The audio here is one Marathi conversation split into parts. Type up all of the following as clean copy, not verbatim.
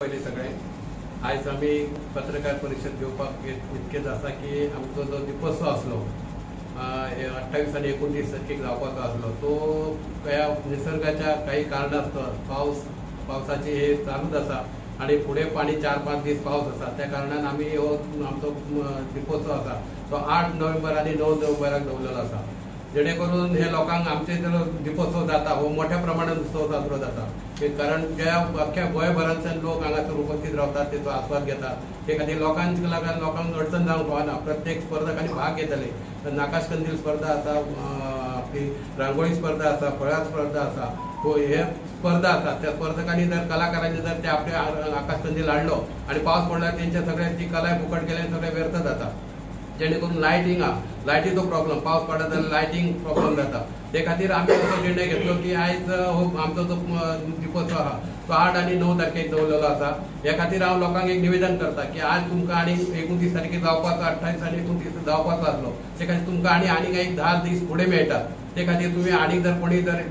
पहिले सगळे आज आम्ही पत्रकार परिषद घेवपाक इतकेच आसा की आमचो जो दिपोत्सव आसलो 28 आणि 29 तारखेक जावपाचो आसलो तो ह्या निसर्गाच्या काही कारणास्तव पावसाची हे चालूच आसा आणि पुढे पाणी 4-5 दीस पावस आसा त्या कारणान आम्ही हो आमचो दिपोत्सव आसा तो 8 नोव्हेंबर आणि 9 नोव्हेंबराक दवरलेलो आसा जेणे करून हे लोकांक आमचे जो दिपोत्सव जाता हो मोठ्या प्रमाणात उत्सव साजरो जाता कारण ज्या अख्ख्या गोंयभरांतल्यान लोक हांगासर उपस्थित रावतात तेचो आस्वाद घेतात ते खातीर लोकांक अडचण जावंक फावना प्रत्येक स्पर्धकांनी भाग घेतले नाकाश कंदील स्पर्धा आसा आपली रांगोळी स्पर्धा आसा फळा स्पर्धा आसा हे स्पर्धा आसा त्या स्पर्धकांनी जर कलाकारांनी जर ते आपले आकाश कंदील हाडलो आणि पावस पडल्यार तेंच्या सगळ्यांची कला फुकट केल्यान सगळे व्यर्थ जाता जेणे करून लायटीचो प्रॉब्लेम पावस पडत जाल्यार लायटींग प्रॉब्लेम जाता ते खातीर आमी असो निर्णय घेतलो की आयज आमचो जो दिपोत्सव आहा तो 8 आणि 9 तारखेक दवरलेलो आसा हे खातीर हांव लोकांक एक निवेदन करता की आज तुमकां आनी 29 तारखेक जावपाचो 28 आणि 29 जावपाचो आसलो ते खातीर तुमकां आनी एक 10 दीस फुडें मेळटात ते खातीर तुम्ही आनी जर कोणी जर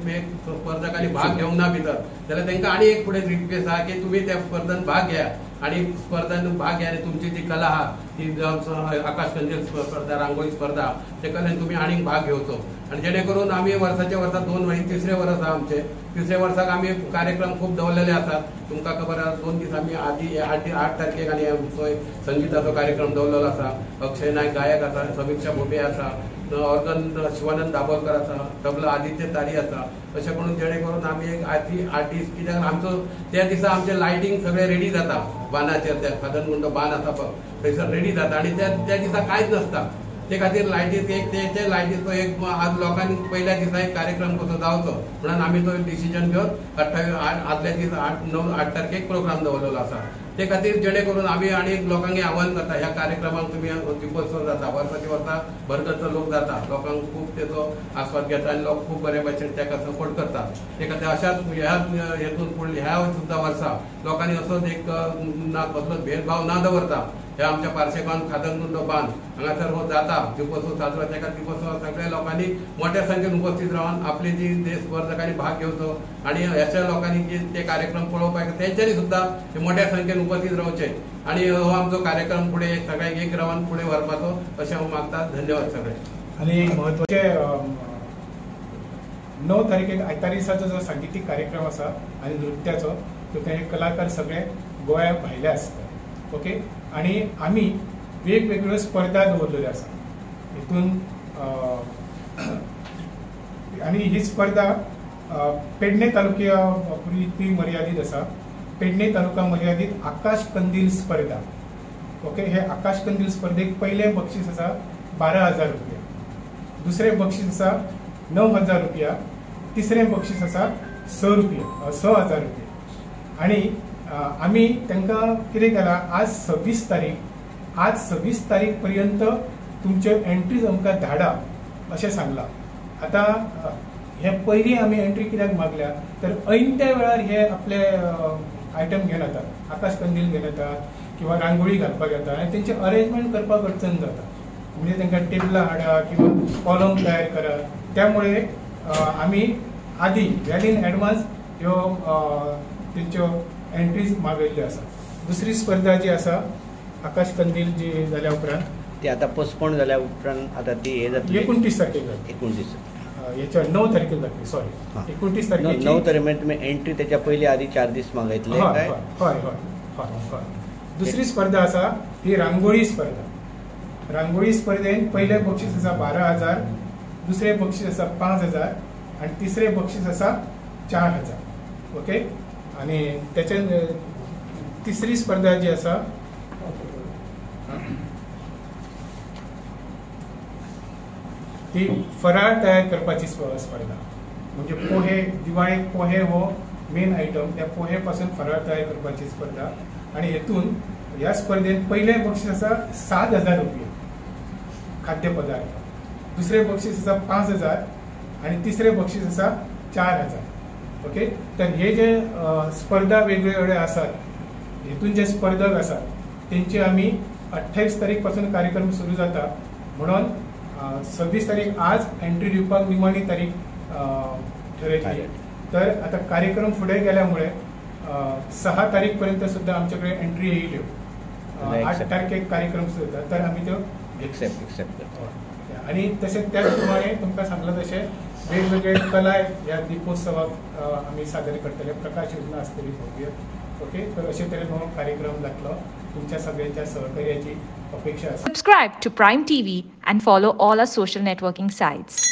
स्पर्धकांनी भाग घेवंक ना भितर जाल्यार तांकां आनी एक फुडें रिक्वेस्ट आहा की तुम्ही त्या स्पर्धेत भाग घ्या आणि स्पर्धांत भाग घ्या आणि तुमची जी कला आहा ती आकाश कंदील स्पर्धा रांगोळी स्पर्धा ते कलेन तुम्ही आनी भाग घेवचो आणि जेणे करून आम्ही वर्साच्या वर्सा 2 वर्स तिसरे वर्स आहा आमचे तिसरे वर्साक आम्ही कार्यक्रम खूप दवरलेले आसात तुमकां खबर आसा 2 दीस आमी आदी 8 तारखेक आनी संगीताचो कार्यक्रम दवरलेलो आसा अक्षय नायक गायक आसा समीक्षा भोबे आसा ऑर्गन शिवानंद दाबोलकर आसा तबला आदित्य तारी आसा अशें म्हणून जेणे करून आमी एक आर्टिस्ट कित्याक आमचो त्या दिसा आमचे लायटींग सगळे रेडी जाता बानाचेर त्या सदन म्हणटो बान आसा पळय थंयसर रेडी जाता आणि त्या दिसा कांयच नसता ते खातीर लायटीक ते लायटीचो एक आज लोकांनी पहिल्या दिसा एक कार्यक्रम कसो जावचो म्हणून आमी तो डिसिजन घेवन 28 आदल्या दीस 8 तारखेक प्रोग्राम दवरलेलो आसा ते खातीर जेणे करून आमी आनी लोकांक आव्हान करता ह्या कार्यक्रमाक तुम्ही दिपोत्सव जाता वर्साच्या वर्सा भरगच्च लोक जाता लोकांक खूब तेचो आस्वाद घेता आनी लोक खूब बरे भशेन ताका सपोर्ट करता ते खातीर अशाच ह्या हेतून फुडल्या ह्या सुद्दां वर्सा लोकांनी असोच एक कसलोच भेदभाव ना दवरता हे आमच्या पार्सेकान खादनगुंडो बांद हांगासर हो जाता दिपोत्सव साजरो त्या दिपोत्सवाक सगळ्या लोकांनी मोठ्या संख्येन उपस्थित रावन आपले जी स्पर्धकांनी भाग घेवचो आणि अशा लोकांनी जे ते कार्यक्रम पळोवपाक तेंच्यांनी सुद्दां मोठ्या संख्येन उपस्थित रावचे आणि हो आमचो कार्यक्रम फुडें सगळ्यांक एक रावन फुडें व्हरपाचो अशें हांव मागता धन्यवाद सगळे आणि महत्वाचे 9 तारखेक आयतार दिसाचो जो सांगीतीक कार्यक्रम आसा आनी नृत्याचो तो ते कलाकार सगळे गोंया भायले आसता ओके आणि आम्ही वेगवेगळ्यो स्पर्धा दवरलेल्यो आसा हितून आणि ही स्पर्धा पेडणे तालुक्या पुरती मर्यादित आसा पेडणे तालुका मर्यादित आकाश कंदील स्पर्धा ओके हे आकाश कंदील स्पर्धेक पहिले बक्षीस आसा 12,000 रुपया दुसरे बक्षीस आसा 9,000 रुपया तिसरे बक्षीस आसा 6,000 रुपया आणि आम्ही तांकां कितें केलां आज 26 तारीख पर्यंत तुमचे एंट्रीज आमकां धाडा अशें सांगलां आता हे पयलीं आमी एंट्री कित्याक मागल्या तर ऐन त्या वेळार हे आपले आयटम घेवन येतात आकाश कंदील घेवन येतात किंवा रांगोळी घालपाक येता आनी तेंचे अरेंजमेंट करपाक अडचण जाता म्हणजे तांकां टेबलां हाडा किंवा कॉलम तयार करा त्यामुळे आमी आदी वेल इन एडवान्स ह्यो तेंच्यो एंट्रीज मागयल्ल्यो आसा दुसरी स्पर्धा जी आसा आकाश कंदील जी जाल्या उपरांत ती आता पोस्टपोन जाल्या उपरांत आता ती हे जातली 29 तारखेक जातली 29 याच्या 9 तारखेक जातली सॉरी 29 तारखेक 9 तारखेक तुम्ही एंट्री त्याच्या पयली आधी 4 दीस मागयतले काय हय दुसरी स्पर्धा आसा ती रांगोळी स्पर्धेन पहिले बक्षीस आसा 12,000 दुसरे बक्षीस आसा 5,000 आणि तिसरे बक्षीस आसा 4,000 ओके आणि त्याच्या तिसरी स्पर्धा जी आसा ती फराळ तयार करपाची स्पर्धा म्हणजे पोहे दिवाळेक पोहे हो मेन आयटम त्या पोहे पासून फराळ तयार करपाची स्पर्धा आणि हेतून ह्या स्पर्धेत पहिले बक्षीस आसा 7,000 रुपया खाद्यपदार्थ दुसरे बक्षीस आसा 5,000 आणि तिसरे बक्षीस आसा 4,000 ओके तर हे जे स्पर्धा वेगवेगळे आसात हेतून जे स्पर्धक आसात त्यांचे आम्ही 28 तारीख पासून कार्यक्रम सुरू जाता म्हणून 26 तारीख आज एंट्री दिवपाक निमाणी तारीख ठरयली तर आता कार्यक्रम फुडें गेल्यामुळे 6 तारीखपर्यंत सुद्धा आमच्याकडे एंट्री येईल. 8 तारखेक कार्यक्रम सुद्धा तर आम्ही तो एक्सेप्ट करतो. आणि तसेच त्याचप्रमाणे तुमकां सांगलं तशें वेगवेगळे कला ह्या दिपोत्सवाक आमी सादर करतले. प्रकाश योजना आसतली भव्य. ओके, तर अशे तरेन हो कार्यक्रम जातलो. तुमच्या सगळ्यांच्या सहकार्याची अपेक्षा आसा. Subscribe to Prime TV and follow all our social networking sites.